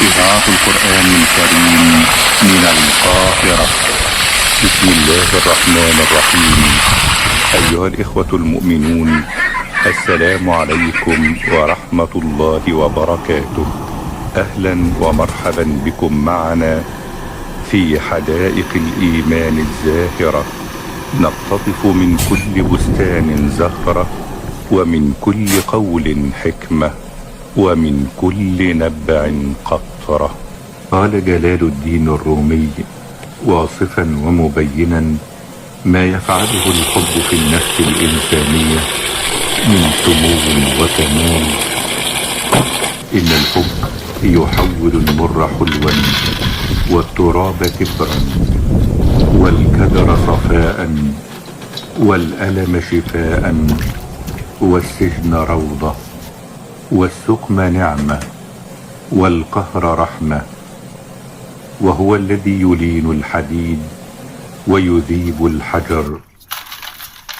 إذاعة القرآن الكريم من القاهرة. بسم الله الرحمن الرحيم. أيها الإخوة المؤمنون، السلام عليكم ورحمة الله وبركاته. أهلا ومرحبا بكم معنا في حدائق الإيمان الزاهرة، نقتطف من كل بستان زهرة، ومن كل قول حكمة، ومن كل نبع قطرة. قال جلال الدين الرومي واصفا ومبينا ما يفعله الحب في النفس الإنسانية من سمو وكمال: إن الحب يحول المر حلوا، والتراب كبرا، والكدر صفاء، والألم شفاء، والسجن روضة، والسقم نعمة، والقهر رحمة، وهو الذي يلين الحديد ويذيب الحجر.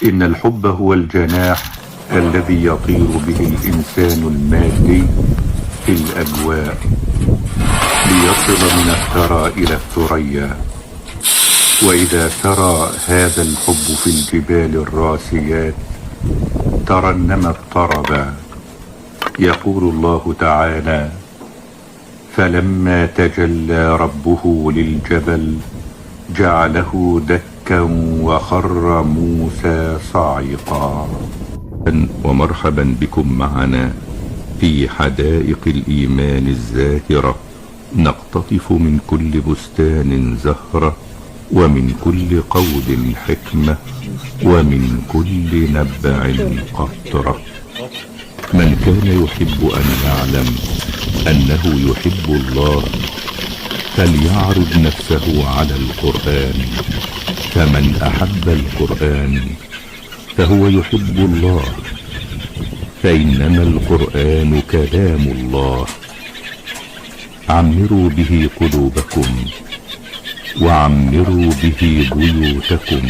إن الحب هو الجناح الذي يطير به الإنسان المادي في الأجواء ليصل من الثرى إلى الثريا. وإذا سرى هذا الحب في الجبال الراسيات ترنمت طربا. يقول الله تعالى: فلما تجلى ربه للجبل جعله دكا وخر موسى صعقا. ومرحبا بكم معنا في حدائق الإيمان الزاهرة، نقتطف من كل بستان زهرة، ومن كل قول حكمة، ومن كل نبع قطرة. من كان يحب أن يعلم أنه يحب الله فليعرض نفسه على القرآن، فمن أحب القرآن فهو يحب الله، فإنما القرآن كلام الله. عمروا به قلوبكم، وعمروا به بيوتكم.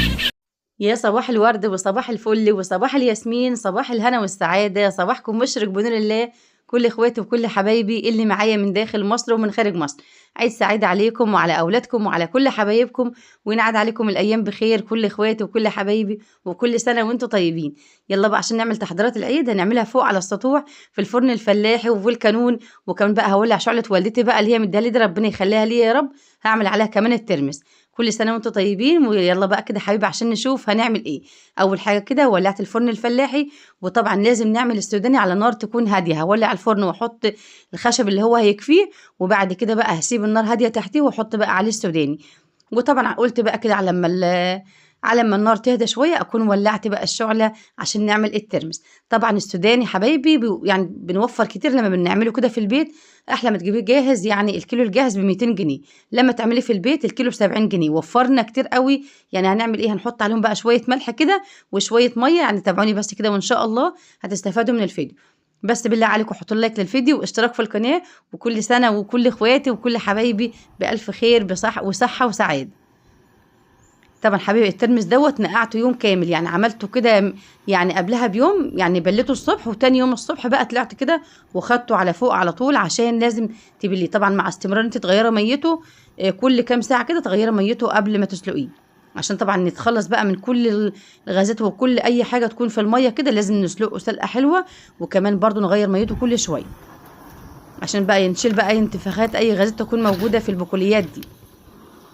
يا صباح الورد وصباح الفل وصباح الياسمين، صباح الهنا والسعادة، صباحكم مشرق بنور الله. كل اخواتي وكل حبايبي اللي معايا من داخل مصر ومن خارج مصر، عيد سعيد عليكم وعلى أولادكم وعلى كل حبايبكم، وينعاد عليكم الأيام بخير كل اخواتي وكل حبايبي، وكل سنة وانتم طيبين. يلا بقى عشان نعمل تحضيرات العيد، هنعملها فوق على السطوح في الفرن الفلاحي وفي الكانون، وكمان بقى هولع شعلة والدتي بقى اللي هي مديها لي دي، ربنا يخليها لي يا رب. هعمل عليها كمان الترمس. كل سنة وانتم طيبين. ويلا بقى كده حبيبي عشان نشوف هنعمل ايه. اول حاجة كده ولعت الفرن الفلاحي، وطبعا لازم نعمل السوداني على نار تكون هادية. هولع الفرن واحط الخشب اللي هو هيكفيه، وبعد كده بقى هسيب النار هادية تحتيه واحط بقى عليه السوداني. وطبعا قلت بقى كده على ما النار تهدى شويه اكون ولعت بقى الشعله عشان نعمل الترمس. طبعا السوداني حبايبي يعني بنوفر كتير لما بنعمله كده في البيت، احلى ما تجيبيه جاهز. يعني الكيلو الجاهز ب 200 جنيه، لما تعمليه في البيت الكيلو ب 70 جنيه. وفرنا كتير قوي. يعني هنعمل ايه؟ هنحط عليهم بقى شويه ملح كده وشويه ميه. يعني تابعوني بس كده وان شاء الله هتستفادوا من الفيديو. بس بالله عليكم حطوا لايك للفيديو واشتراك في القناه. وكل سنه وكل اخواتي وكل حبايبي بالف خير وصحه وسعاده. طبعا حبيبي الترمس دوت نقعته يوم كامل، يعني عملته كده يعني قبلها بيوم، يعني بليته الصبح، وتاني يوم الصبح بقى طلعت كده وخدته على فوق على طول، عشان لازم تبليه طبعا مع استمرار انت تغيري ميته. كل كام ساعه كده تغيري ميته قبل ما تسلقيه، عشان طبعا نتخلص بقى من كل الغازات وكل اي حاجه تكون في الميه كده. لازم نسلقه سلقه حلوه، وكمان برضو نغير ميته كل شويه عشان بقى نشيل بقى اي انتفاخات، اي غازات تكون موجوده في البقوليات دي.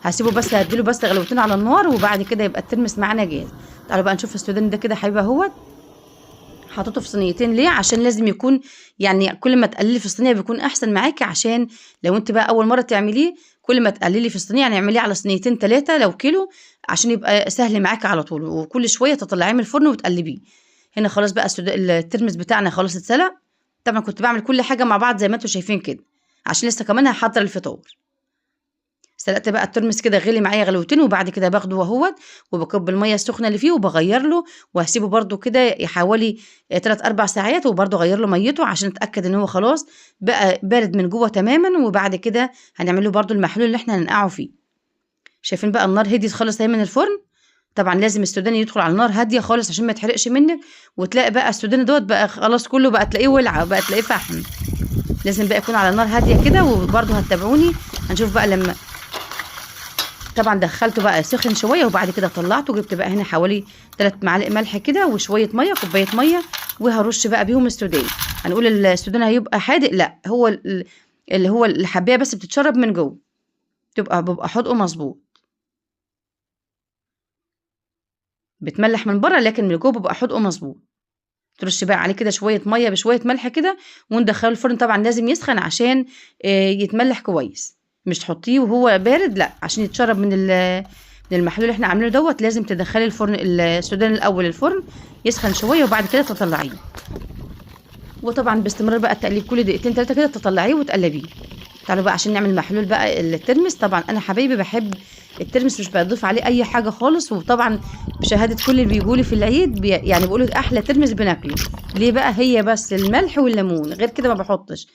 هسيبه بس، هديله بس غلوتين على النار، وبعد كده يبقى الترمس معانا جاهز. تعالوا بقى نشوف السوداني ده كده حبيبي اهوت. حطيته في صينيتين ليه؟ عشان لازم يكون يعني كل ما تقللي في الصينيه بيكون احسن معاكي، عشان لو انت بقى اول مره تعمليه كل ما تقللي في الصينيه، يعني اعمليه على صينيتين 3 لو كيلو، عشان يبقى سهل معاكي على طول. وكل شويه تطلعيه من الفرن وتقلبيه. هنا خلاص بقى الترمس بتاعنا خلاص اتسلق. طبعا كنت بعمل كل حاجه مع بعض زي ما انتم شايفين كده، عشان لسه كمان هحضر الفطار. سلقت بقى الترمس كده غلي معايا غلوتين، وبعد كده باخده اهوت وبكب الميه السخنه اللي فيه وبغير له، وهسيبه برده كده حوالي 3-4 ساعات، وبرده اغير له ميته عشان اتاكد ان هو خلاص بقى بارد من جوه تماما. وبعد كده هنعمل له برده المحلول اللي احنا هننقعه فيه. شايفين بقى النار هديت خالص اهي من الفرن. طبعا لازم السوداني يدخل على النار هاديه خالص عشان ما يتحرقش منك، وتلاقي بقى السوداني دوت بقى خلاص كله بقى تلاقيه ولعه، بقى تلاقيه فحم. لازم بقى يكون على نار هاديه كده، وبرده هتتابعوني هنشوف بقى لما طبعا دخلته بقى سخن شويه، وبعد كده طلعته. جبت بقى هنا حوالي 3 معالق ملح كده وشويه ميه، كوبايه ميه، وهرش بقى بيهم السوداني. هنقول السوداني هيبقى حادق؟ لا، هو اللي هو الحبايه بس بتتشرب من جوه، بيبقى حدقه مظبوط، بتملح من بره لكن من جوه بيبقى حدقه مظبوط. ترش بقى عليه كده شويه ميه بشويه ملح كده، وندخله الفرن. طبعا لازم يسخن عشان يتملح كويس، مش تحطيه وهو بارد، لا، عشان يتشرب من المحلول اللي احنا عاملينه دوت. لازم تدخلي الفرن السوداني الاول الفرن يسخن شويه، وبعد كده تطلعيه. وطبعا باستمرار بقى التقليب، كل دقيقتين 3 كده تطلعيه وتقلبيه. تعالوا بقى عشان نعمل محلول بقى الترمس. طبعا انا حبايبي بحب الترمس، مش بضيف عليه اي حاجه خالص. وطبعا بشهاده كل اللي بيجوا لي في العيد يعني بيقولوا احلى ترمس بناكله. ليه بقى؟ هي بس الملح والليمون، غير كده ما بحطش.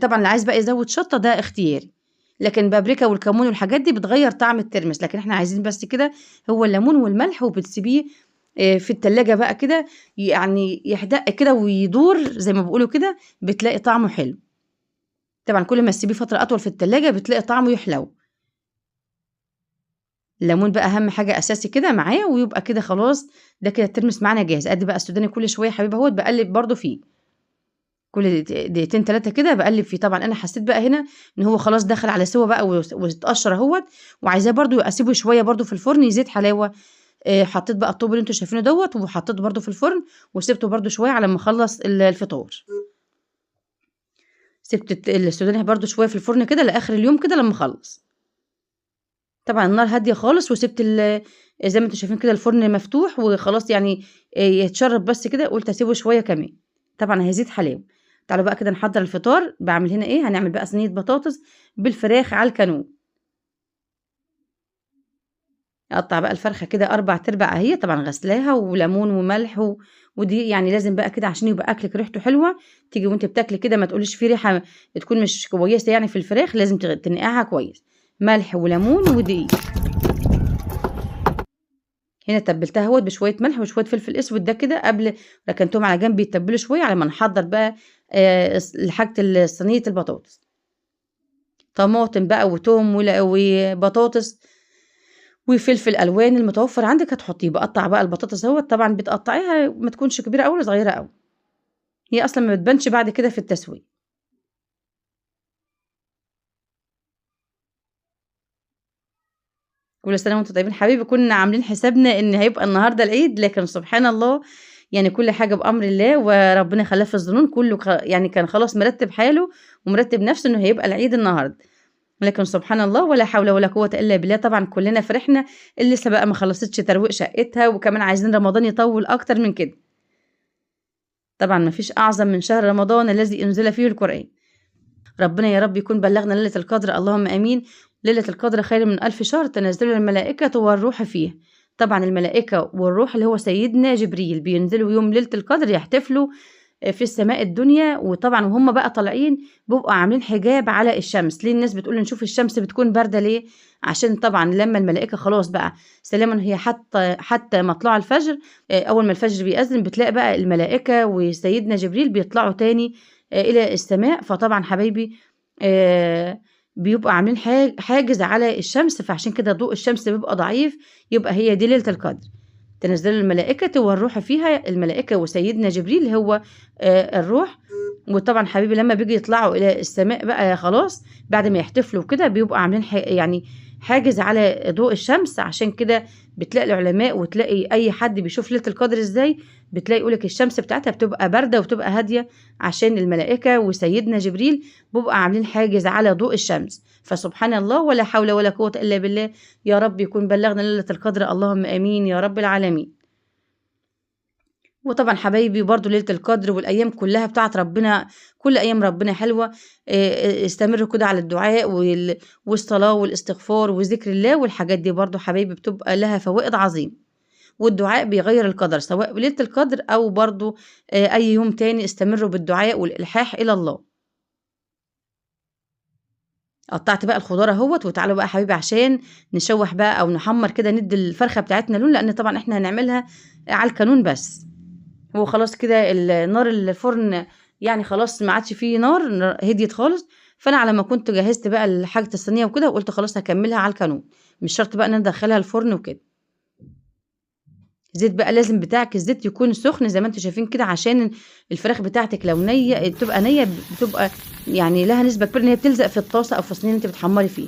طبعا اللي عايز بقى يزود شطه ده اختياري، لكن بابريكا والكمون والحاجات دي بتغير طعم الترمس. لكن احنا عايزين بس كده هو الليمون والملح، وبتسيبيه في التلاجة بقى كده، يعني يحدق كده ويدور زي ما بيقولوا كده، بتلاقي طعمه حلو. طبعا كل ما تسيبيه فترة أطول في التلاجة بتلاقي طعمه يحلو. الليمون بقى أهم حاجة أساسي كده معاه، ويبقى كده خلاص ده كده الترمس معانا جاهز. أدي بقى السوداني كل شوية حبيبي اهوت بقلب برده فيه، كل دقيقتين 3 كده بقلب فيه. طبعا أنا حسيت بقى هنا إن هو خلاص دخل على سوا بقى واتقشر اهوت، وعايزاه برده أسيبه شوية برده في الفرن يزيد حلاوة. حطيت بقى الطوب اللي انتوا شايفينه دوت، وحطيته برده في الفرن، وسبته برده شوية على ما اخلص الفطار. سبت السوداني برده شوية في الفرن كده لآخر اليوم كده لما اخلص. طبعا النار هاديه خالص، وسبت زي ما انتم شايفين كده الفرن مفتوح وخلاص، يعني يتشرب بس كده. قلت اسيبه شويه كمان، طبعا هيزيد حلاوه. تعالوا بقى كده نحضر الفطار. بعمل هنا ايه؟ هنعمل بقى صينيه بطاطس بالفراخ على الكانون. اقطع بقى الفرخه كده 4/4 اهي، طبعا غسلاها وليمون وملح ودي يعني لازم بقى كده عشان يبقى اكلك ريحته حلوه. تيجي وانت بتاكلي كده ما تقوليش في ريحه تكون مش كويسه يعني في الفراخ، لازم تنقعها كويس، ملح وليمون ودقيق. هنا تبلتها اهوت بشويه ملح وشويه فلفل اسود، ده كده قبل ركنتهم على جنب يتبلوا شويه على ما نحضر بقى لحاجه صينيه البطاطس. طماطم بقى وتوم وبطاطس وفلفل الوان المتوفر عندك هتحطيه. بقطع بقى البطاطس اهوت، طبعا بتقطعيها ما تكونش كبيره قوي ولا صغيره قوي، هي اصلا ما بتبانش بعد كده في التسويه. كل سنه وانتم طيبين حبيبي. كنا عاملين حسابنا ان هيبقى النهارده العيد، لكن سبحان الله يعني كل حاجه بامر الله، وربنا خلاه في الظنون كله. يعني كان خلاص مرتب حاله ومرتب نفسه انه هيبقى العيد النهارده، لكن سبحان الله ولا حول ولا قوه الا بالله. طبعا كلنا فرحنا، اللي لسه بقى ما خلصتش ترويق شقتها، وكمان عايزين رمضان يطول اكتر من كده. طبعا ما فيش اعظم من شهر رمضان الذي انزل فيه القران. ربنا يا رب يكون بلغنا ليلة القدر، اللهم آمين. ليلة القدر خير من 1000 شهر، تنزل الملائكة والروح فيه. طبعا الملائكة والروح اللي هو سيدنا جبريل بينزلوا يوم ليلة القدر يحتفلوا في السماء الدنيا. وطبعا وهم بقى طالعين بيبقوا عاملين حجاب على الشمس. ليه الناس بتقول نشوف الشمس بتكون باردة؟ ليه؟ عشان طبعا لما الملائكة خلاص بقى سلاما هي حتى مطلع الفجر، أول ما الفجر بيأذن بتلاقي بقى الملائكة وسيدنا جبريل بيطلعوا تاني إلى السماء. فطبعا حبايبي بيبقى عاملين حاجز على الشمس، فعشان كده ضوء الشمس بيبقى ضعيف. يبقى هي دي ليلة القدر، تنزل الملائكة والروح فيها. الملائكة وسيدنا جبريل هو الروح. وطبعا حبيبي لما بيجي يطلعوا إلى السماء بقى خلاص بعد ما يحتفلوا كده بيبقوا عاملين يعني حاجز على ضوء الشمس. عشان كده بتلاقي العلماء وتلاقي أي حد بيشوف ليلة القدر إزاي بتلاقي يقولك الشمس بتاعتها بتبقى باردة وبتبقى هادية، عشان الملائكة وسيدنا جبريل بيبقى عاملين حاجز على ضوء الشمس. فسبحان الله ولا حول ولا قوة إلا بالله. يا رب يكون بلغنا ليلة القدر، اللهم آمين يا رب العالمين. وطبعا حبايبي برضو ليلة القدر والأيام كلها بتاعت ربنا، كل أيام ربنا حلوة. استمروا كده على الدعاء والصلاة والاستغفار وذكر الله، والحاجات دي برضو حبايبي بتبقى لها فوائد عظيمة. والدعاء بيغير القدر، سواء ليلة القدر أو برضو أي يوم تاني. استمروا بالدعاء والإلحاح إلى الله. قطعت بقى الخضار اهوت، وتعالوا بقى حبيبي عشان نشوح بقى او نحمر كده، ندي الفرخه بتاعتنا لون، لان طبعا احنا هنعملها على الكانون بس. هو خلاص كده النار الفرن يعني خلاص ما عادش فيه نار، هديت خالص. فانا على ما كنت جهزت بقى حاجه الصينيه وكده، وقلت خلاص هكملها على الكانون، مش شرط بقى ان انا ادخلها الفرن وكده. الزيت بقى لازم بتاعك الزيت يكون سخن زي ما انتم شايفين كده، عشان الفراخ بتاعتك لو نيه بتبقى نيه، بتبقى يعني لها نسبه كبيره ان هي بتلزق في الطاسه او في الصينيه اللي انت بتحمري فيه.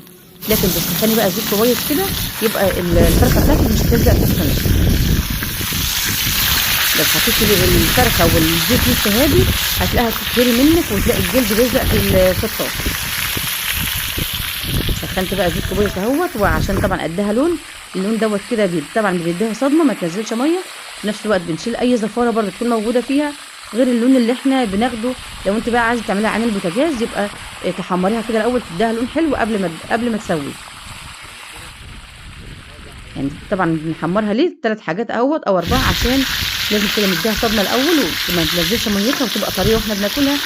لكن بتسخني بقى الزيت كويس كده، يبقى الفرخه بتاعتك مش هتلزق في الصينيه. لو حطيتي الفرخه والزيت لسه هادي هتلاقيها تتهري منك، وتلاقي الجلد بيلزق في الطاسه. سخنت بقى الزيت كويس اهوت، وعشان طبعا اديها لون، اللون دوت كده طبعا بيديها صدمه، ما تنزلش ميه. في نفس الوقت بنشيل اي زفاره برده تكون موجوده فيها، غير اللون اللي احنا بناخده. لو انت بقى عايزه تعمليها عين البوتاجاز، يبقى تحمريها كده الاول، تديها لون حلو قبل ما تسوي. يعني طبعا بنحمرها ليه 3 حاجات اهوت او 4، عشان لازم كده نديها صدمه الاول وما تنزلش ميتها وتبقى طريه واحنا بناكلها.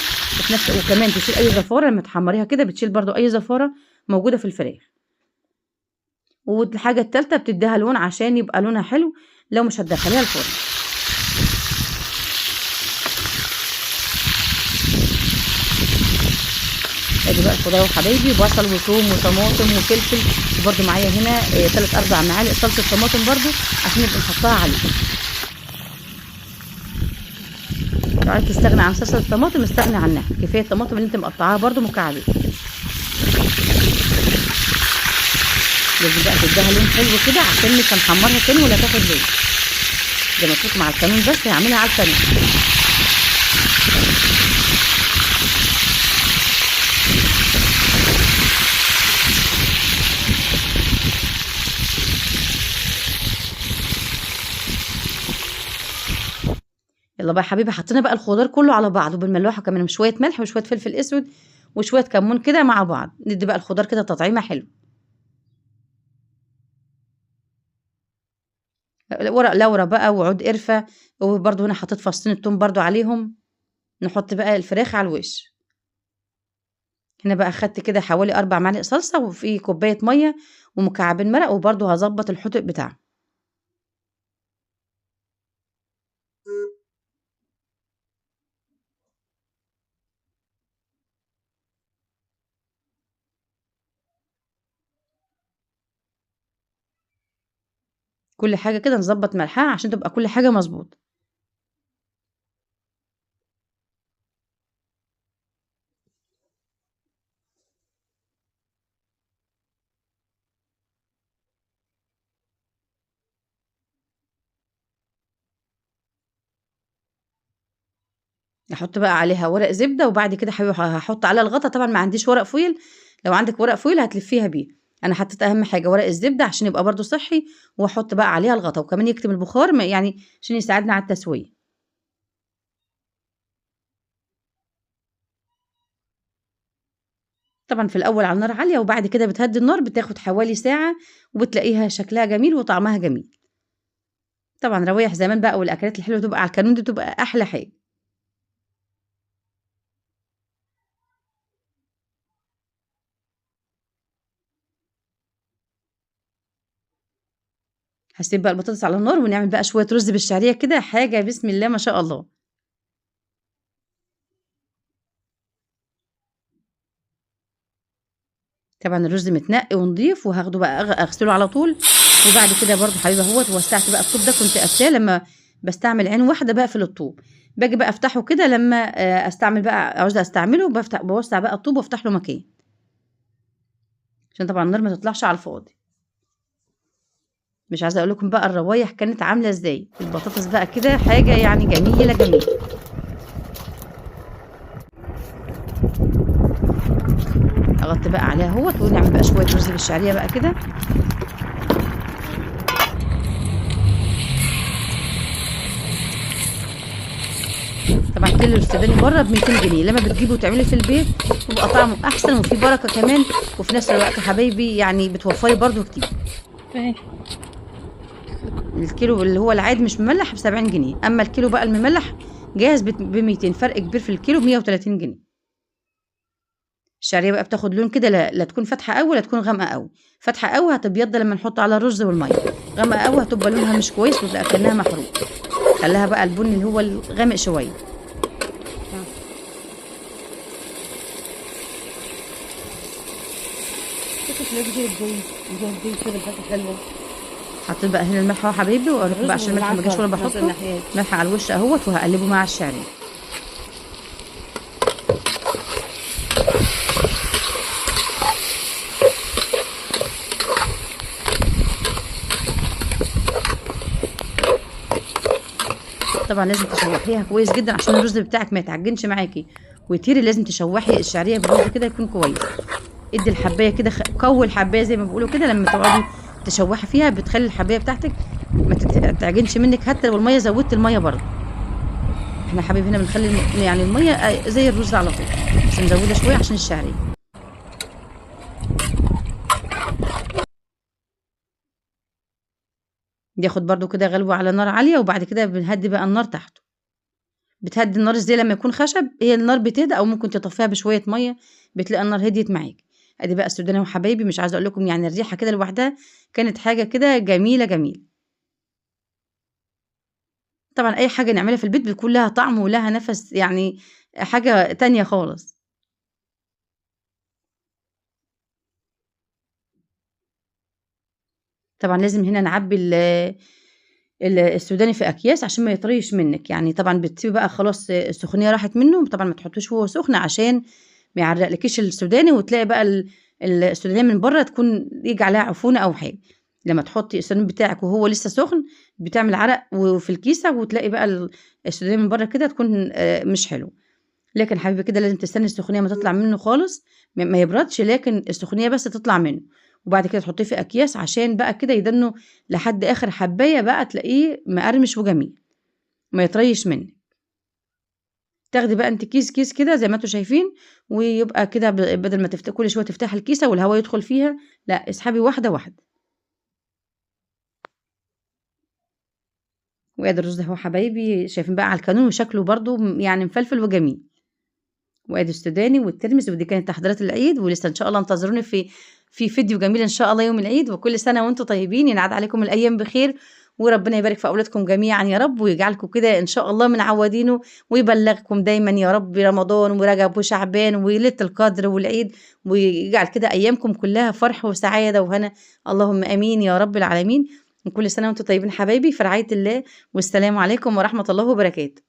وكمان تشيل اي زفاره لما تحمريها كده، بتشيل برده اي زفاره موجوده في الفراخ. والحاجه الثالثه بتديها لون عشان يبقى لونها حلو لو مش هتدخليها الفرن. ادي بقى الخضار وحبايبي، بصل وثوم وطماطم وفلفل، وبرده معايا هنا 3-4 معالق صلصه طماطم برده عشان نبقى نحطها عليه. لو عايز تستغنى عن صلصه الطماطم استغنى عنها، كفايه الطماطم اللي انت مقطعاها برده مكعبات. لازم بقى تديها لون حلو كده، عشان مش هنحمرها تاني ولا تاخد لون. زي ما قلت مع الكانون بس هعملها على الكانون. يلا بقى يا حبيبي، حطينا بقى الخضار كله على بعضه بالملوحه كمان، وشويه ملح وشويه فلفل اسود وشويه كمون كده مع بعض. ندي بقى الخضار كده تطعيمه حلو. ورق لورا بقى وعود قرفه، وبرده هنا حطيت فصين التوم برده عليهم. نحط بقى الفراخ على الوش. هنا بقى اخدت كده حوالي 4 معالق صلصه، وفي كوبايه ميه ومكعبين مرق، وبرده هظبط الحطق بتاعه. كل حاجه كده نظبط ملحها عشان تبقى كل حاجه مظبوط. احط بقى عليها ورق زبده، وبعد كده حبيبي هحط عليها الغطا. طبعا ما عنديش ورق فويل، لو عندك ورق فويل هتلفيها بيه. انا حطيت اهم حاجه ورق الزبده عشان يبقى برده صحي، واحط بقى عليها الغطا، وكمان يكتم البخار يعني عشان يساعدنا على التسويه. طبعا في الاول على نار عاليه، وبعد كده بتهدي النار، بتاخد حوالي ساعه، وبتلاقيها شكلها جميل وطعمها جميل. طبعا روايح زمان بقى والاكلات الحلوه تبقى على الكانون، دي بتبقى احلى حاجه. هسيب بقى البطاطس على النار، ونعمل بقى شويه رز بالشعريه كده، حاجه بسم الله ما شاء الله. طبعا الرز متنقي ونضيف، وهاخده بقى اغسله على طول. وبعد كده برضو حبيبي اهوت وسعت بقى الطوب ده، كنت قافلاه لما بستعمل عين واحده بقفل الطوب. باجي بقى افتحه كده لما استعمل بقى عاوزه استعمله، بوسع بقى الطوب وافتح له مكان، عشان طبعا النار ما تطلعش على الفاضي. مش عايزه اقول لكم بقى الروايح كانت عامله ازاي، البطاطس بقى كده حاجه يعني جميله جميله. اغطي بقى عليها اهوت، ونعمل بقى شويه رز بالشعريه بقى كده. طبعا كيلو السوداني بره ب 200 جنيه، لما بتجيبه وتعملي في البيت بيبقى طعمه احسن وفيه بركه كمان، وفي نفس الوقت حبايبي يعني بتوفري برده كتير. الكيلو اللي هو العادي مش مملح ب 70 جنيه، اما الكيلو بقى المملح جاهز ب 200، فرق كبير في الكيلو ب 130 جنيه. الشعريه بقى بتاخد لون كده، لا تكون فاتحه قوي ولا تكون غامقه قوي. فاتحه قوي هتبيض لما نحط على الرز والميه، غامقه قوي هتبقى لونها مش كويس وتبقى كانها محروق. خليها بقى البني اللي هو الغامق شويه. حطيت بقى هنا الملح اهو حبايبي، واقول بقى عشان الملح ما جاش وانا بحطه، ملح على الوش اهوت، وهقلبه مع الشعريه. طبعا لازم تشوحيها كويس جدا عشان الرز بتاعك ما يتعجنش معاكي ويطير. لازم تشوحي الشعريه بالرز كده يكون كويس. ادي الحبايه كده قوي الحبايه زي ما بيقولوا كده، لما تقعدي تشوحي فيها بتخلي الحبايه بتاعتك ما تتعجنش منك، حتى لو الميه زودت الميه برضه. احنا حبايبي هنا بنخلي يعني الميه زي الرز على طول، بس نزودها شويه عشان الشعريه. ياخد برضو كده غلوه على نار عاليه، وبعد كده بنهدي بقى النار تحته. بتهدي النار ازاي؟ لما يكون خشب هي النار بتهدى، او ممكن تطفيها بشويه ميه بتلاقي النار هديت معاك. ادي بقى السوداني وحبايبي، مش عايزه اقول لكم يعني الريحه كده لوحدها كانت حاجه كده جميله جميله. طبعا اي حاجه نعملها في البيت بيكون لها طعم ولها نفس، يعني حاجه تانية خالص. طبعا لازم هنا نعبي السوداني في اكياس عشان ما يطريش منك. يعني طبعا بتسيبي بقى خلاص السخونيه راحت منه، طبعا ما تحطوش وهو سخن عشان ما يعرقلكيش السوداني، وتلاقي بقى السودانيه من بره تكون يجي عليها عفونه او حاجه. لما تحطي السوداني بتاعك وهو لسه سخن بتعمل عرق وفي الكيسه، وتلاقي بقى السودانيه من بره كده تكون مش حلو. لكن حبيبي كده لازم تستني السخونيه ما تطلع منه خالص، ما يبردش، لكن السخونيه بس تطلع منه، وبعد كده تحطيه في اكياس عشان بقى كده يدنه لحد اخر حبايه بقى تلاقيه مقرمش وجميل ما يطريش منك. تاخدي بقى انت كيس كيس كده زي ما انتوا شايفين، ويبقى كده بدل ما كل شويه تفتحي الكيسه والهواء يدخل فيها، لا اسحبي واحده واحده. وادي الرز ده هو حبايبي، شايفين بقى على الكانون وشكله برضو يعني مفلفل وجميل. وادي السوداني والترمس، ودي كانت تحضيرات العيد، ولسه ان شاء الله انتظروني في فيديو جميل ان شاء الله يوم العيد. وكل سنه وانتم طيبين، ينعاد عليكم الايام بخير، وربنا يبارك في اولادكم جميعا يا رب، ويجعلكم كده ان شاء الله من عوادينه، ويبلغكم دايما يا رب رمضان ورجب وشعبان وليله القدر والعيد، ويجعل كده ايامكم كلها فرح وسعاده وهنا، اللهم امين يا رب العالمين. وكل سنه وانتم طيبين حبايبي، في رعايه الله، والسلام عليكم ورحمه الله وبركاته.